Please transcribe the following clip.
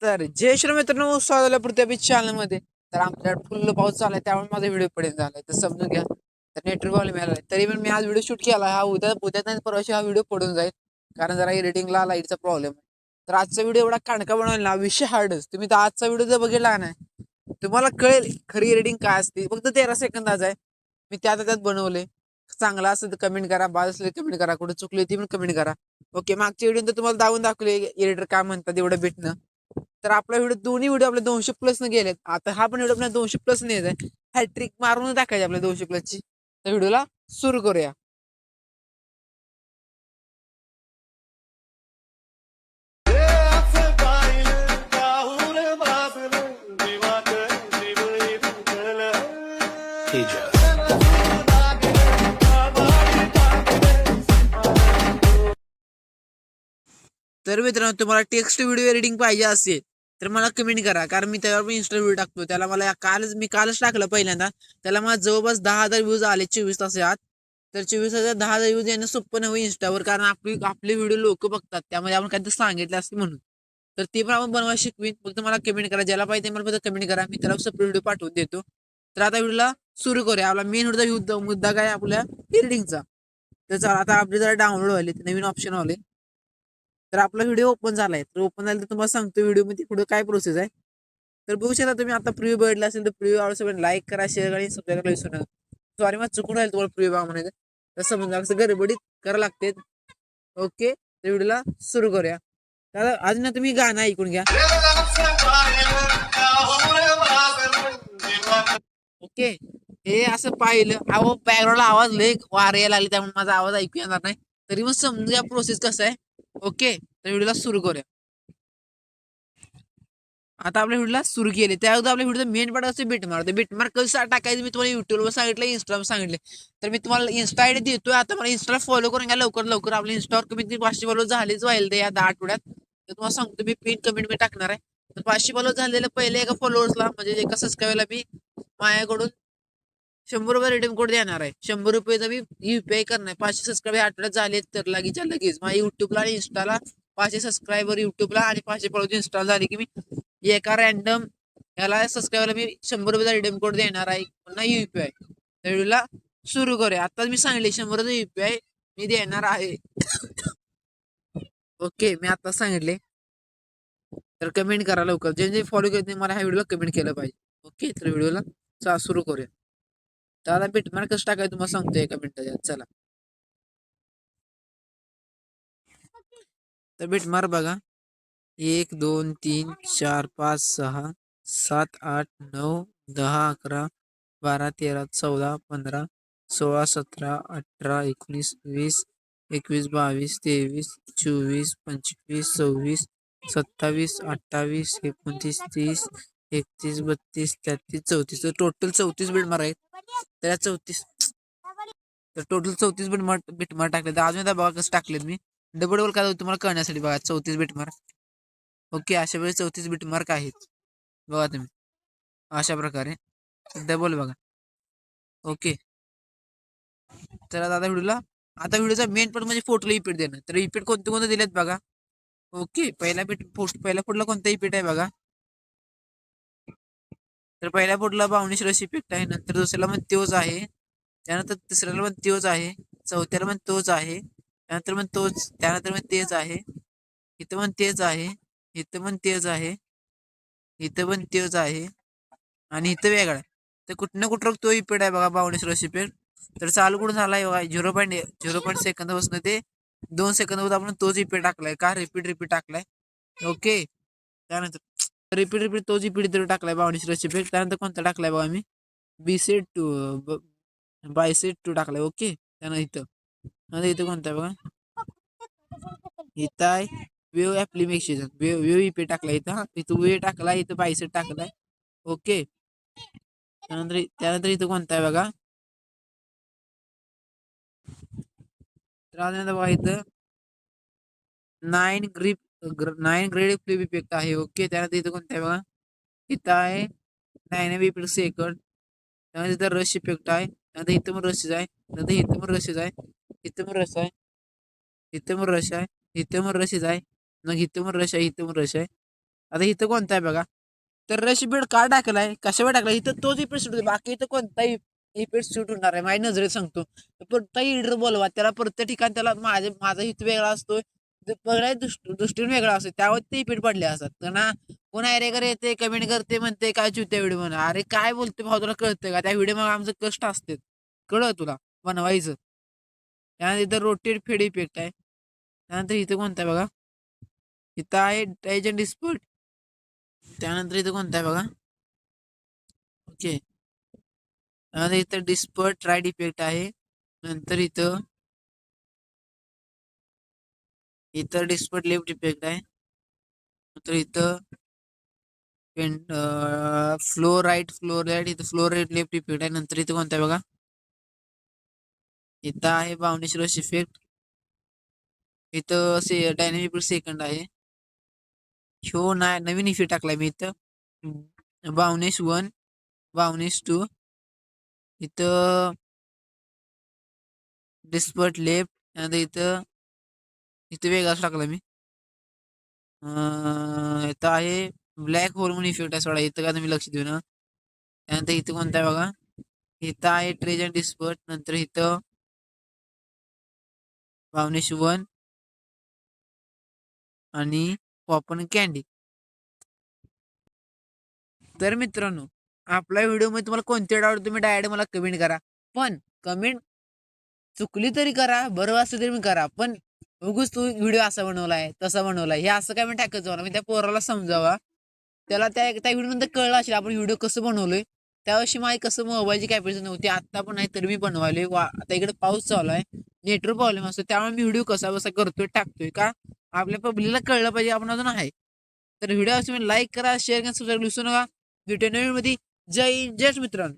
तर जय श्री मित्रांनो, स्वागत आहे पृथ्वी चॅनलमध्ये. तर आमच्याकडे फुल पाऊस चाललाय, त्यामुळे माझा व्हिडिओ पडेल झालाय, तर समजून घ्या. तर नेटवर्क प्रॉब्लेम आलाय, तरी पण मी आज व्हिडिओ शूट केला. हा उद्या नाही परवाशी हा व्हिडिओ पडून जाईल, कारण जरा एडिटिंगला लाईटचा प्रॉब्लेम आहे. तर आजचा व्हिडिओ एवढा काणका बनवला ना, विषय हार्डच. तुम्ही तर आजचा व्हिडिओ जर बघितला नाही, तुम्हाला कळेल खरी एडिटिंग काय असते. फक्त 13 सेकंदाचा आहे, मी त्यात बनवले. चांगला असेल तर कमेंट करा, बाद असेल तर कमेंट करा, कुठे चुकली ती पण कमेंट करा. ओके, मागच्या व्हिडिओ तर तुम्हाला दाखवले एडिटर काय म्हणतात एवढं भेटणं. तर आपला व्हिडिओ दोन्ही व्हिडिओ आपले 200 प्लस न गेलेत. आता हा पण व्हिडिओ आपल्या 200 प्लस नाही आहे, हॅट्रिक मारून टाकायची आपल्या 200 प्लसची. तर व्हिडिओला सुरू करूया. तर मित्रांनो, तुम्हाला टेक्स्ट व्हिडिओ एडिटिंग पाहिजे असेल तर मला कमेंट करा, कारण मी त्यावर पण इंस्टा व्हिडिओ टाकतो. त्याला मला कालच टाकलं पहिल्यांदा. त्याला मला जवळपास 10,000 व्ह्यूज आले 24 तासात. तर 24,000 10,000 व्ह्यूज येणं सोपं नव्हे इंस्टावर, कारण आपले व्हिडिओ लोक बघतात, त्यामध्ये आपण काहीतरी सांगितलं असते म्हणून. तर ते पण आपण बनवायला शिकवीन. फक्त मला कमेंट करा, ज्याला पाहिजे मला फक्त कमेंट करा, मी त्याला सेपरेट व्हिडिओ पाठवून देतो. तर आता व्हिडिओला सुरू करूया. आपला मेन मुद्दा काय आपल्या एडिटिंगचा. तर चला, आता आपले जरा डाउनलोड व्हायले, नवीन ऑप्शन आले. तर आपला व्हिडिओ ओपन झालाय. तर ओपन झाला तर तुम्हाला सांगतो व्हिडिओ मध्ये पुढे काय प्रोसेस आहे. तर बघू शकता तुम्ही. आता प्रिव्ह्यू बघितला असेल तर प्रिव्ह्यू आवडून लाईक करा, शेअर करा आणि सबस्क्राईब करायला विसरू नका. सॉरी, मग चुकून राहील तुम्हाला प्रिव्ह्यू म्हणायचं तर समजा असं गडबडीत करावं लागते. ओके, तर व्हिडिओला सुरू करूया. तर आज ना तुम्ही गाणं ऐकून घ्या. ओके, हे असं पाहिलं, अहो बॅकग्राऊंडला आवाज लय वारे यायला लागले, त्यामुळे माझा आवाज ऐकू येणार नाही. तरी मग समजूया प्रोसेस कसं आहे. ओके, तर व्हिडिओला सुरू करूया. आता आपल्या व्हिडिओला सुरू केले, त्या अगोदर आपल्या व्हिडिओचा मेन पार्ट असते बिटमार्क. बिटमार्क कसं टाकायचं मी तुम्हाला युट्यूबवर सांगितलं, इंस्टावर सांगितले. तर मी तुम्हाला इन्स्टा आयडी देतोय. आता मला इंस्टाला फॉलो करून घ्या लवकर लवकर. आपल्या इंस्टावर कमीत 500 फॉलो झालेच व्हायला या 10 आठवड्यात. तर तुम्हाला सांगतो, मी पिन कमेंट मी टाकणार आहे. तर 500 फॉलो झालेलं पहिले एका फॉलोअर्सला, म्हणजे एका सबस्क्राईबरला मी माझ्याकडून 100 रुपये रिडीम कोड देणार आहे. 100 रुपयेचा मी युपीआय करणार. 500 सबस्क्राईबर आठवड्यात झाले तर लगेच माझ्या युट्यूबला आणि इंस्टाला 500 सबस्क्रायबर युट्यूबला आणि 500 फॉलोअर्स इंस्टाला झाले की मी एका रॅन्डम याला सबस्क्राईबरला मी 100 रुपयाचा रिडीम कोड देणार आहे, पुन्हा युपीआय. तर व्हिडिओला सुरू करूया. आता मी सांगितले 100 रुपये युपीआय मी देणार आहे. ओके, मी आता सांगितले. तर कमेंट करा लवकर, जे जे फॉलो करत नाही मला ह्या व्हिडिओला कमेंट केलं पाहिजे. ओके, तर व्हिडिओला सुरू करूया. तर आता बिटमार्क कसं टाकाय तुम्हाला सांगतो एका मिनिटात. चला, तर बिटमार्क बघा. 1 2 3 4 5 6 7 8 9 10 11 12 13 14 15 16 17 18 19 20 21 22 23 24 25 26 27 28 29 30 31 32 33 34. टोटल 34 बिटमार्क आहेत. त्या 34 तर टोटल 34 बिटमार्क टाकले. तर अजून बघा कसं टाकलेत मी. डबल डबल काय तुम्हाला कळण्यासाठी बघा. 34 बिटमार्क. ओके, अशा वेळेस 34 बिटमार्क आहेत बघा तुम्ही. अशा प्रकारे डबल बघा. ओके, तर आता व्हिडिओचा मेन पण म्हणजे फोटोला इफेक्ट देणं. तर इफेक्ट कोणते कोणते दिलेत बघा. ओके, पहिल्या फोटोला कोणता इफेक्ट आहे बघा. तर पहिल्या फोटोला बाउनिश रश इफेक्ट आहे. नंतर दुसऱ्याला पण तोच आहे. त्यानंतर तिसऱ्याला पण तोच आहे. चौथ्याला पण तोच आहे. त्यानंतर पण तेच आहे. इथं पण तेच आहे. इथं पण तेच आहे. इथं पण तेच आहे. आणि इथं वेगळा आहे. तर कुठं ना कुठं तो इफेक्ट आहे बघा, बाउंड्री रश इफेक्ट. तर चालू कुठून झालाय बघा, 0.0 सेकंदापासून ते 2 सेकंदापासून आपण तोच इफेक्ट टाकलाय. का रिपीट टाकलाय. ओके, त्यानंतर रिपीट तोच इफेक्ट टाकलाय बाउंड्री रश इफेक्ट. त्यानंतर कोणता टाकलाय बघा मी, बीसेट टू बायसेट टू टाकलाय. ओके, त्यानंतर इथं कोणता आहे बघा, इथं आहे वेव ऍप्लिकेशन, वेव इफेक्ट टाकलाय. इथं वेव टाकलाय, इथं बायसेट टाकलाय. ओके, त्यानंतर इथं कोणता आहे बघा. तर बघा इथं 9 ग्रेड फ्लिप इफेक्ट आहे. ओके, त्यानंतर इथं कोणता आहे बघा, इथं आहे डायनामिक इफेक्ट सेकंड. त्यानंतर इथं रश इफेक्ट आहे. त्यानंतर इथं पण रश आहे. नंतर इथं पण रश आहे. इथं पण रश आहे. इथं पण रश आहे. इथं पण रश आहे. मग इथं पण रश आहे. इथं पण रश आहे. आता इथं कोणता आहे बघा. तर रश इफेक्ट का टाकलाय, कशावर टाकलाय, इथं तोच इफेक्ट सूट होतो, बाकी इथं कोणताही इफेक्ट सूट होणार आहे. माझ्या नजरेत सांगतो. कोणताही एडिटर बोलवा त्याला प्रत्येक ठिकाणी त्याला माझा हित वेगळा असतो, दृष्टीने वेगळा असतो, त्यावर ते इफेक्ट पडले असतात. तर ना कोण ॲरेकर येते, कमेंट करते, म्हणते काय चुत्या व्हिडिओ म्हणा. अरे काय बोलते भाऊ, तुला कळतं का? त्या व्हिडिओ मग आमचं कष्ट असते, कळलं तुला बनवायचं. त्यानंतर इथं रोटेट फेड इफेक्ट आहे. त्यानंतर इथं कोणता आहे बघा, इथं आहे टायजन डिस्प्यूट. त्यानंतर इथं कोणता आहे बघा, ओके. त्यानंतर इथं डिस्पर्ट राईट इफेक्ट आहे. नंतर इथं डिस्पर्ट लेफ्ट इफेक्ट आहे. नंतर इथं फ्लो राईट इथं फ्लो राईट लेफ्ट इफेक्ट आहे. नंतर इथं कोणता आहे बघा, इथं आहे बाउनिश रश इफेक्ट. इथं डायनामिक सेकंड आहे. ह्यो नाही, नवीन इफेक्ट टाकलाय मी इथं. बाउनिश 1, बाउनिश 2. इथं डिस्पर्ट लेफ्ट. त्यानंतर इथं वेगळाच टाकला मी. इथं आहे ब्लॅक होल म्हणून इफेक्ट आहे सोडा, इथं का तुम्ही लक्ष देऊ ना. त्यानंतर इथं कोणता आहे बघा, इथं आहे ट्रेजन डिस्पर्ट. नंतर इथं बाउनिश 1 आणि पॉपन कॅन्डी. तर मित्रांनो, आपल्या व्हिडिओमध्ये तुम्हाला कोणते डाऊट तुम्ही डायरेक्ट मला कमेंट करा. पण कमेंट चुकली तरी करा, बरोबर असं तरी करा. पण उगूच तू व्हिडिओ असा बनवलाय, तसा बनवलाय, हे असं काय मी टाकत जाऊ ना. मी त्या पोराला समजावा, त्याला त्या व्हिडिओ नंतर कळलं असेल आपण व्हिडिओ कसं बनवलोय. त्यावर्षी माझी कसं मोबाईलची कॅपॅसिटी नव्हती, आता पण नाही तरी मी बनवायले. आता इकडे पाऊस चालू आहे, नेटवर्क प्रॉब्लेम असतो, त्यामुळे मी व्हिडिओ कसा बसा करतोय, टाकतोय का आपल्या पब्लिकला कळलं पाहिजे आपण अजून आहे. तर व्हिडिओ तुम्ही लाईक करा, शेअर करा, सबस्क्राईब विसरू नका. भेटूया नवीन मध्ये. जय जय मित्रांनो.